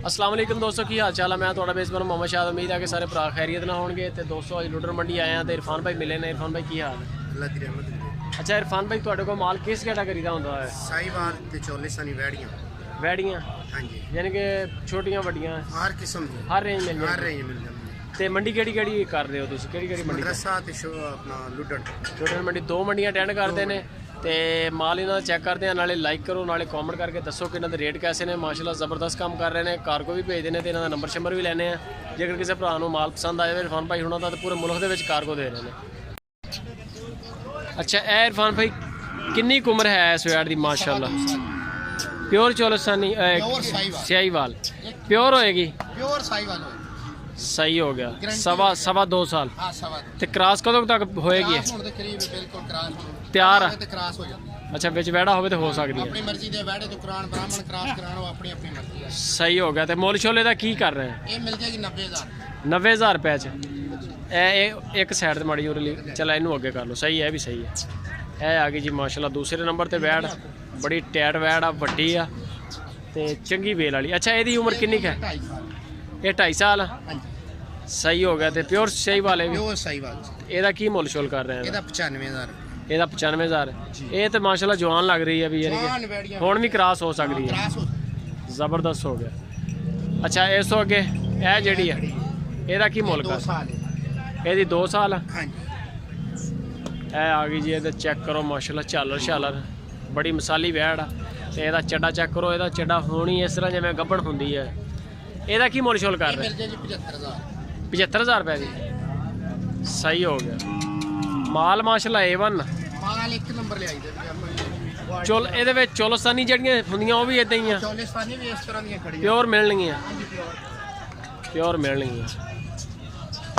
अस्सलाम वालेकुम दोस्तों, की हाल चाल है। मैं थोड़ा बेसबर मोहम्मद शाह। उम्मीद है कि सारे भरा खैरियत ना होंगे। तो दोस्तों अज लुडर मंडी आए हैं तो इरफान भाई मिले ने। इरफान भाई की हाल है? अल्लाह दी रहमत है। अच्छा इरफान भाई, ਤੁਹਾਡੇ ਕੋਲ माल किस कैटागरी का होंदा है? साहिवाल ते चोलिस्तानी वैड़ियां। वैड़ियां हाँ जी, यानी कि छोटियां वड्डियां हर किस्म दी, हर रेंज मिल हर जाती रेंज मिल जाती है। ते मंडी केड़ी कर रहे हो तुसीं? केड़ी मंडी? मदरसा ते शो अपना लुडर। लुडर मंडी दो मंडियां अटेंड करते हैं। तो माल इन्हों चैक करते हैं, नाले लाइक करो, नाले कॉमेंट करके दसो कि इन्होंने रेट कैसे ने। माशाल्लाह ज़बरदस्त काम कर रहे हैं। कारगो भी भेजते हैं तो इन्हों नंबर शंबर भी लेने हैं। जेकर किसी भरा माल पसंद आए इरफान भाई होना तो पूरे मुल्क के कारगो दे रहे हैं। अच्छा ए इरफान भाई किन्नी उम्र है इस वैट की? माशाल्लाह प्योर चोलिस्तानी साहिवाल प्योर होएगी। प्योर साहिवाल हो। सही हो गया। सवा 2 साल। हां सवा। ते क्रॉस कदों तक होएगी? हुण दे करीब बिल्कुल क्रॉस तैयार है ते क्रॉस हो जाती। अच्छा विच वैड़ा होवे तो हो सकती है। अपनी मर्जी दे वैड़े तो कुरान ब्राह्मण क्रॉस कराणो अपनी अपनी मर्जी है। सही हो गया। तो मोल छोले का की कर रहे हैं? ये मिल जाएगी 90,000। 90,000 रुपये च एक साइड से माड़ी उरली चल इनू अगे कर लो। सही है भी सही है। ए आ गई जी माशाल्लाह दूसरे नंबर ते वैड़। बड़ी टैट वैड़ आ, वड्डी आ ते चंगी वेल वाली। अच्छा ਇਹਦੀ उम्र किन्नी है? 2.5 ये 2.5 साल। सही हो गया। तो प्योर साहिवाल है। प्योर साहिवाल। ਇਹਦਾ ਕੀ ਮੁੱਲ ਸ਼ੋਲ ਕਰ ਰਹੇ हैं? ਇਹਦਾ 95,000। ਇਹਦਾ 95,000। ਇਹ ਤੇ ਮਾਸ਼ਾਅੱਲਾ ਜਵਾਨ ਲੱਗ ਰਹੀ है भी यानी कि ਹੁਣ ਵੀ ਕ੍ਰਾਸ ਹੋ ਸਕਦੀ है। क्रॉस हो। ਜ਼ਬਰਦਸਤ ਹੋ ਗਿਆ। अच्छा ਇਸ ਤੋਂ ਅੱਗੇ ਇਹ ਜਿਹੜੀ ਆ ਇਹਦਾ ਕੀ ਮੁੱਲ 2 ਕਰ? साल है। ਇਹਦੀ 2 साल। हां जी। ਇਹ ਆ ਗਈ ਜੀ। ਇਹਦਾ ਚੈੱਕ ਕਰੋ ਮਾਸ਼ਾਅੱਲਾ ਝਾਲਰ ਬੜੀ ਮਸਾਲੀ ਵੈੜ ਆ। ਤੇ ਇਹਦਾ ਚੱਡਾ ਚੈੱਕ ਕਰੋ। ਇਹਦਾ ਚੱਡਾ ਹੋਣੀ ਇਸ ਤਰ੍ਹਾਂ ਜਿਵੇਂ ਗੱਭਣ ਹੁੰਦੀ ਹੈ। ਇਹਦਾ ਕੀ ਮੁੱਲ ਸ਼ੋਲ ਕਰ ये ਰਹੇ? मिल जाएगी 75,000। 75,000 रुपये ਦੀ। ਸਹੀ ਹੋ ਗਿਆ। ਮਾਲ ਮਾਸ਼ਾਅੱਲਾ A1। माल एक नंबर ले आई दे ਚੁੱਲ ਇਹਦੇ ਵਿੱਚ ਚੋਲਸਤਾਨੀ ਜਿਹੜੀਆਂ ਹੁੰਦੀਆਂ ਉਹ ਵੀ ਇਦਾਂ ਹੀ ਆ? चोलिस्तानी भी इस तरह दी खड़ी है। ਪਿਓਰ ਮਿਲਣਗੀਆਂ। हां जी प्योर। ਪਿਓਰ ਮਿਲਣਗੀਆਂ।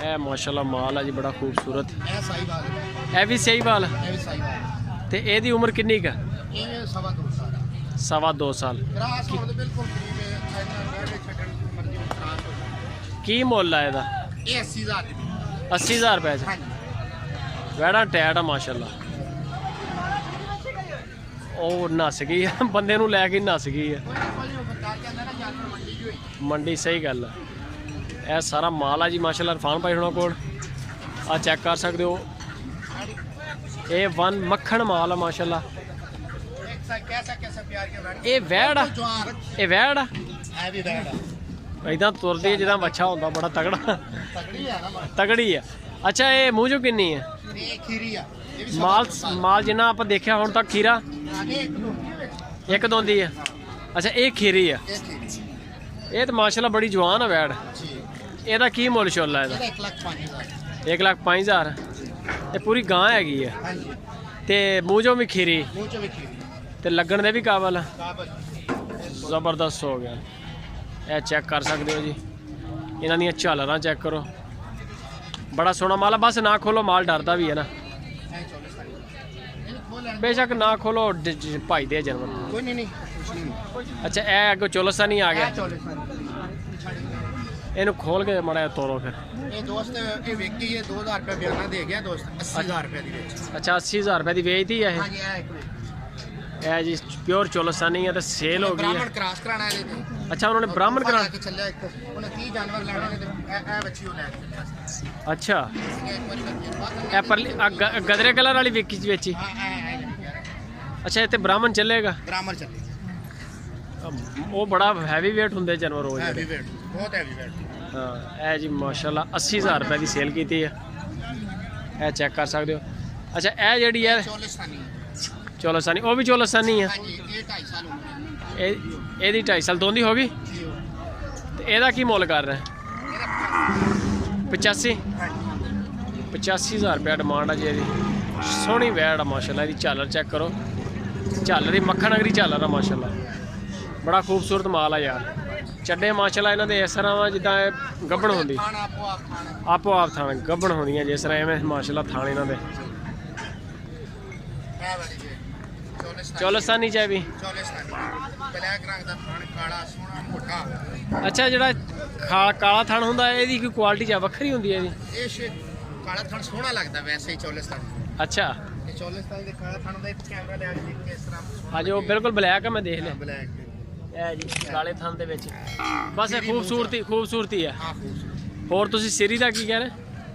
ਇਹ ਮਾਸ਼ਾਅੱਲਾ ਮਾਲ ਆ ਜੀ ਬੜਾ ਖੂਬਸੂਰਤ। ये साहिवाल है। ਇਹ ਵੀ ਸਾਹੀਵਾਲ। ये भी साहिवाल है। ਤੇ ਇਹਦੀ ਉਮਰ ਕਿੰਨੀ ਕੁ? ये सवा 2 साल है। सवा 2 साल। क्रॉस होने दे बिल्कुल करीब है। चाइना वैड़े छड़न मर्जी क्रॉस हो जाए। ਕੀ ਮੁੱਲ ਆ ਇਹਦਾ? ये 80,000 दी। 80,000 रुपये च। हां जी। ਵੈੜਾ ਟੈਟ ਆ ਮਾਸ਼ਾਅੱਲਾ। ਉਹ ਨੱਸ ਗਈ ਆ, ਬੰਦੇ ਨੂੰ ਲੈ ਕੇ ਨੱਸ ਗਈ ਆ ਮੰਡੀ। ਸਹੀ ਗੱਲ ਆ। ਇਹ ਸਾਰਾ ਮਾਲ ਆ ਜੀ ਮਾਸ਼ਾਅੱਲਾ ਇਰਫਾਨ ਭਾਈ ਹੁਣਾਂ ਕੋਲ। ਆ ਚੈੱਕ ਕਰ ਸਕਦੇ ਹੋ। ਇਹ ਵਨ ਮੱਖਣ ਮਾਲ ਆ ਮਾਸ਼ਾਅੱਲਾ। कैसा प्यार के वैड़। ਇਹ ਵੈੜ ਆ? ਇਹ ਵੈੜ ਆ? है भी वैड़ है। ਇਦਾਂ ਤੁਰਦੀ ਹੈ ਜਿੱਦਾਂ ਬੱਚਾ ਹੁੰਦਾ ਬੜਾ ਤਗੜਾ। तगड़ी है ना माल। ਤਗੜੀ ਆ। ਅੱਛਾ ਇਹ ਮੂੰਹ ਚੋਂ ਕਿੰਨੀ ਹੈ? ये खीरी है। ये भी ਮਾਲ ਜਿੰਨਾ ਆਪਾਂ ਦੇਖਿਆ ਹੁਣ ਤੱਕ ਖੀਰਾ आगे एक ਇੱਕ ਦੋਂਦੀ ਆ। ਅੱਛਾ ਇਹ ਖੀਰੀ ਆ। खीरी। ਇਹ ਤਾਂ ਮਾਸ਼ਾਅੱਲਾ ਬੜੀ ਜਵਾਨ ਆ ਵੈੜ। जी। ਇਹਦਾ ਕੀ ਮੁੱਲ ਛੋਲਾ ਇਹਦਾ? 1,05,000। 1,05,000। ਇਹ ਪੂਰੀ ਗਾਂ ਹੈਗੀ ਆ हां जी। ਤੇ ਮੂੰਹ ਚੋਂ ਵੀ ਖੀਰੀ मुंह च भी खीरी। ਤੇ ਲੱਗਣ ਦੇ ਵੀ ਕਾਬਲ ਆ। काबल। ਜ਼ਬਰਦਸਤ ਹੋ ਗਿਆ। ਇਹ ਚੈੱਕ ਕਰ ਸਕਦੇ ਹੋ ਜੀ। ਇਹਨਾਂ ਦੀਆਂ ਝਾਲਰਾਂ ਚੈੱਕ ਕਰੋ। ਬੜਾ ਸੋਹਣਾ ਮਾਲ ਆ। ਬਸ ਨਾ ਖੋਲੋ, ਮਾਲ ਡਰਦਾ ਵੀ ਹੈ ਨਾ। है 44 ये खोल है। ਬੇਸ਼ੱਕ ਨਾ ਖੋਲੋ ਭਾਈ ਦੇ ਜਾਨਵਰ। कोई नहीं कुछ नहीं। ਅੱਛਾ ਇਹ ਅੱਗੋਂ ਚੋਲਸਤਾਨੀ ਆ ਗਿਆ। 44। ਇਹਨੂੰ ਖੋਲ ਕੇ ਮਾੜਾ ਤੋੜੋ ਫਿਰ। ये दोस्त ये व्यक्ति ये 2,000 रुपये बयाना दे गया दोस्त। 80,000 रुपये दी बेच। ਅੱਛਾ 80,000 ਰੁਪਏ ਦੀ ਵੇਚਦੀ ਹੈ हां जी है एक ਇਹ ਜੀ ਪਿਓਰ ਚੋਲਸਤਾਨੀ ਹੈ ਤੇ ਸੇਲ ਹੋ ਗਈ ਹੈ। ब्राह्मण क्रॉस कराना है लेते। ਅੱਛਾ ਉਹਨਾਂ ਨੇ ਬ੍ਰਾਹਮਣ ਕਰਾ। के चल एक उन्हें 30 जानवर लेने ने ए बच्ची हो ले। ਅੱਛਾ एक बार ਇਹ ਪਰਲੀ ਗਦਰੇ ਕਲਰ ਵਾਲੀ ਵੇਚੀ ਵੇਚੀ। हां ਅੱਛਾ ਇੱਥੇ ਬ੍ਰਾਹਮਣ ਚੱਲੇਗਾ। ब्राह्मण चले। ਉਹ ਬੜਾ ਹੈਵੀ weight ਹੁੰਦੇ ਜਾਨਵਰ ਉਹ हैवी ਜਿਹੜੇ। वेट बहुत हैवी वेट। ਹਾਂ ਇਹ ਜੀ ਮਾਸ਼ਾਅੱਲਾ 80,000 ਰੁਪਏ ਦੀ ਸੇਲ ਕੀਤੀ ਹੈ। ਇਹ ਚੈੱਕ ਕਰ ਸਕਦੇ ਹੋ। ਅੱਛਾ ਇਹ ਜਿਹੜੀ ਹੈ 44 ਚੋਲਸਤਾਨੀ ਉਹ ਵੀ ਚੋਲਸਤਾਨੀ ਹੈ। हां जी ये 2.5 साल उम्र है। ਇਹਦੀ 2.5 ਸਾਲ ਦੋਂਦੀ ਹੋ ਗਈ। जी हो। ਤੇ ਇਹਦਾ ਕੀ ਮੁੱਲ ਕਰ ਰਿਹਾ? मेरा 85। हां जी 85,000 ਰੁਪਏ ਡਿਮਾਂਡ ਆ ਜੀ ਇਹਦੀ। ਸੋਹਣੀ ਵੈੜ ਆ ਮਾਸ਼ਾਅੱਲਾ। ਇਹਦੀ ਝਾਲਰ ਚੈੱਕ ਕਰੋ। ਝਾਲਰ ਦੀ ਮੱਖਣ ਅਗਰੀ ਝਾਲਰ ਆ ਮਾਸ਼ਾਅੱਲਾ। ਬੜਾ ਖੂਬਸੂਰਤ ਮਾਲ ਆ ਯਾਰ। ਚੱਡੇ ਮਾਸ਼ਾਅੱਲਾ ਇਹਨਾਂ ਦੇ ਇਸ ਤਰ੍ਹਾਂ ਵਾ ਜਿੱਦਾਂ ਇਹ ਗੱਭਣ ਹੁੰਦੀ। खाना आपो आप खाना। ਆਪੋ ਆਪ ਥਾਣ ਗੱਭਣ ਹੁੰਦੀਆਂ ਜਿਸ ਤਰ੍ਹਾਂ ਐਵੇਂ ਮਾਸ਼ਾਅੱਲਾ ਥਾਣ ਇਹਨਾਂ ਦੇ। है वाली जी 44 ਚੋਲਸਤਾਨੀ ਚ ਹੈ ਵੀ। 44 ब्लैक रंग दा थान काला सोना मोटा। ਅੱਛਾ ਜਿਹੜਾ ਕਾਲਾ ਥਣ ਹੁੰਦਾ ਇਹਦੀ ਕੋਈ ਕੁਆਲਿਟੀ ਜਾਂ ਵੱਖਰੀ ਹੁੰਦੀ ਹੈ ਇਹਦੀ? ये काला थान सोना लगता वैसे ही 44। ਅੱਛਾ ये 44 ਦੇ ਕਾਲਾ ਥਣ ਦਾ ਇੱਕ ਕੈਮਰਾ ਲੈ ਕੇ ਦੇਖ ਕੇ ਇਸ ਤਰ੍ਹਾਂ ਅੱਜ ਉਹ ਬਿਲਕੁਲ ਬਲੈਕ ਆ। ਮੈਂ ਦੇਖ ਲਿਆ। ਬਲੈਕ ਇਹ ਜੀ ਕਾਲੇ ਥਣ ਦੇ ਵਿੱਚ ਬਸ ਇਹ ਖੂਬਸੂਰਤੀ ਹੈ। ਹਾਂ ਖੂਬਸੂਰਤ ਹੋਰ ਤੁਸੀਂ ਸਿਰੀ ਦਾ ਕੀ ਕਹਿ ਰਹੇ?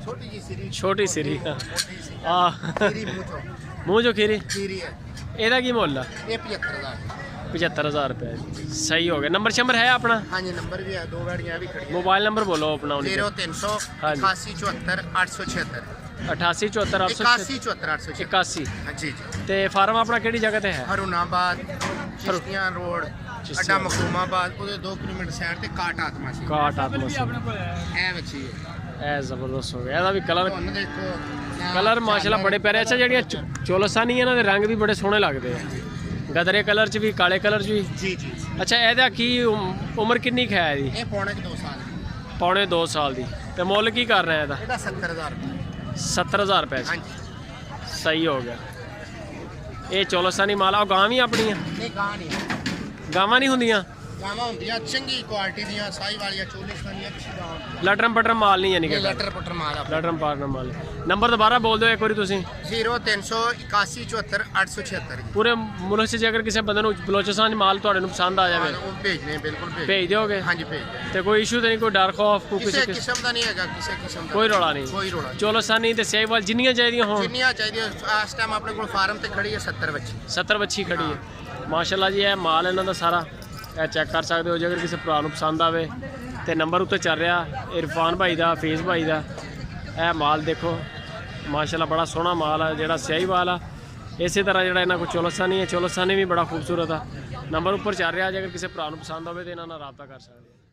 ਛੋਟੀ ਜੀ ਸਿਰੀ ਛੋਟੀ ਸਿਰੀ ਮੋਟੀ ਸੀ ਆ ਸਿਰੀ ਮੂੰਹ ਚੋਂ ਮੂੰਹ ਜੋ ਖੀਰੀ ਸਿਰੀ ਹੈ ਇਹਦਾ ਕੀ ਮੁੱਲ ਆ? ਇਹ 75000 75000 ਰੁਪਏ ਸਹੀ ਹੋ ਗਿਆ। ਨੰਬਰ ਸ਼ੰਬਰ ਹੈ ਆਪਣਾ? ਹਾਂਜੀ ਨੰਬਰ ਵੀ ਹੈ, ਦੋ ਗਾੜੀਆਂ ਵੀ ਖੜੀਆਂ। ਮੋਬਾਈਲ ਨੰਬਰ ਬੋਲੋ ਆਪਣਾ 0300 ਹਾਂਜੀ। 8874 876 8874 8174 876 81 ਹਾਂਜੀ ਜੀ। ਤੇ ਫਾਰਮ ਆਪਣਾ ਕਿਹੜੀ ਜਗ੍ਹਾ ਤੇ ਹੈ? ਹਰੁਨਾਬਾਦ ਚਿਸ਼ਤੀਆਂ ਰੋਡ ਅੱਡਾ ਮਖਦੂਮਾਬਾਦ ਉਹਦੇ 2 ਕਿਲੋਮੀਟਰ ਸਾਈਡ ਤੇ ਕਾਟ ਆਤਮਾ ਸੀ। ਕਾਟ ਆਤਮਾ ਇਹ ਵੱਛੀ ਹੈ। ਇਹ ਜ਼ਬਰਦਸਤ ਹੋ ਗਿਆ। ਇਹਦਾ ਵੀ ਕਲਰ ਤੁਹਾਨੂੰ ਦੇਖੋ ਕਲਰ ਮਾਸ਼ਾਅੱਲਾ ਬੜੇ ਪਿਆਰੇ। ਅੱਛਾ ਜਿਹੜੀਆਂ ਚੋਲਸਾਨੀ ਇਹਨਾਂ ਦੇ ਰੰਗ ਵੀ ਬੜੇ ਸੋਹਣੇ ਲੱਗਦੇ ਆ, ਗਦਰੇ ਕਲਰ ਚ ਵੀ ਕਾਲੇ ਕਲਰ ਚ ਵੀ। ਜੀ ਜੀ ਅੱਛਾ ਇਹਦਾ ਕੀ ਉਮਰ ਕਿੰਨੀ ਕੁ ਹੈ ਇਹਦੀ? ਇਹ ਪੌਣੇ 2 ਸਾਲ ਦੀ। ਪੌਣੇ 2 ਸਾਲ ਦੀ। ਤੇ ਮੁੱਲ ਕੀ ਕਰ ਰਹੇ ਇਹਦਾ? ਇਹਦਾ 70000 ਰੁਪਏ। 70000 ਰੁਪਏ ਹਾਂਜੀ ਸਹੀ ਹੋ ਗਿਆ। ਇਹ ਚੋਲਸਾਨੀ ਮਾਲ ਆ। ਉਹ ਗਾਂ ਵੀ ਆਪਣੀਆਂ? ਇਹ ਗਾਂ ਨਹੀਂ ਗਾਵਾਂ ਨਹੀਂ ਹੁੰਦੀਆਂ? ਗਾਵਾਂ ਹੁੰਦੀਆਂ ਚੰਗੀ ਕੁਆਲਿਟੀ ਦੀਆਂ ਸਾਈ ਵਾਲੀਆਂ ਚੋਲਿਸਤਾਨੀਆਂ ਅੱਛੀ ਗਾਂ ਹੁੰਦੀਆਂ। ਲਟਰਮ ਪਟਰਮ ਮਾਲ ਨਹੀਂ ਯਾਨੀ ਕਿ? ਇਹ ਲੈਟਰ ਪਟਰ ਮਾਲ ਆ। ਲਟਰਮ ਪਾਰਟਨਰ ਮਾਲ। ਨੰਬਰ ਦੁਬਾਰਾ ਬੋਲ ਦਿਓ ਇੱਕ ਵਾਰੀ ਤੁਸੀਂ। 0300 8174 876 ਜੀ। ਪੂਰੇ ਮੁਲਕ 'ਚ ਜੇ ਅਗਰ ਕਿਸੇ ਬੰਦੇ ਨੂੰ ਬਲੋਚਿਸਤਾਨ 'ਚ ਮਾਲ ਤੁਹਾਡੇ ਨੂੰ ਪਸੰਦ ਆ ਜਾਵੇ ਉਹ ਭੇਜਨੇ ਬਿਲਕੁਲ ਭੇਜ ਦਿਓਗੇ? ਹਾਂਜੀ ਭੇਜ ਦਿਓ। ਤੇ ਕੋਈ ਇਸ਼ੂ ਤਾਂ ਨਹੀਂ, ਕੋਈ ਡਰ ਖੌਫ ਕੋਈ ਕਿਸੇ ਕਿਸੇ ਕਿਸਮ ਦਾ ਨਹੀਂ ਹੈਗਾ, ਕਿਸੇ ਕਿਸਮ ਦਾ ਕੋਈ ਰੌਲਾ ਨਹੀਂ? ਕੋਈ ਰੌਲਾ ਨਹੀਂ। ਚੋਲਸਾਨੀ ਤੇ ਸੇਵਾਲ ਜਿੰਨੀਆਂ ਚਾਹੀਦੀਆਂ ਹੋਣ। ਜਿੰਨੀਆਂ ਚਾਹੀਦੀਆਂ ਇਸ ਟਾਈਮ ਆਪਣੇ ਕੋਲ ਫਾਰਮ ਤੇ ਖੜੀ ਹੈ 70 ਬੱਚੀ। 70 ਬੱਚੀ ਖੜੀ ਹੈ ਮਾਸ਼ਾਅੱਲਾ ਜੀ। ਇਹ ਮਾਲ ਇਹਨਾਂ ਦਾ ਸਾਰਾ ਇਹ ਚੈੱਕ ਕਰ ਸਕਦੇ ਹੋ ਜੇ ਅਗਰ ਕਿਸੇ ਭਰਾ ਨੂੰ ਪਸੰਦ ਆਵੇ। ਤੇ ਨੰਬਰ ਉੱਤੇ ਚੱਲ ਰਿਹਾ ਇਰਫਾਨ ਭਾਈ ਦਾ, ਫੇਜ਼ ਭਾਈ ਦਾ। ਇਹ ਮਾਲ ਦੇਖੋ ਮਾਸ਼ਾਅੱਲਾ ਬੜਾ ਸੋਹਣਾ ਮਾਲ ਆ ਜਿਹੜਾ ਸਿਆਹੀਵਾਲ ਆ। ਇਸੇ ਤਰ੍ਹਾਂ ਜਿਹੜਾ ਇਹਨਾਂ ਕੋਲ ਚੋਲਸਾਨੀ ਹੈ, ਚੋਲਸਾਨੀ ਵੀ ਬੜਾ ਖੂਬਸੂਰਤ ਆ। ਨੰਬਰ ਉੱਪਰ ਚੱਲ ਰਿਹਾ ਜੇ ਅਗਰ ਕਿਸੇ ਭਰਾ ਨੂੰ ਪਸੰਦ ਆਵੇ ਤੇ ਇਹਨਾਂ ਨਾਲ ਰਾਬਤਾ ਕਰ ਸਕਦੇ ਹੋ।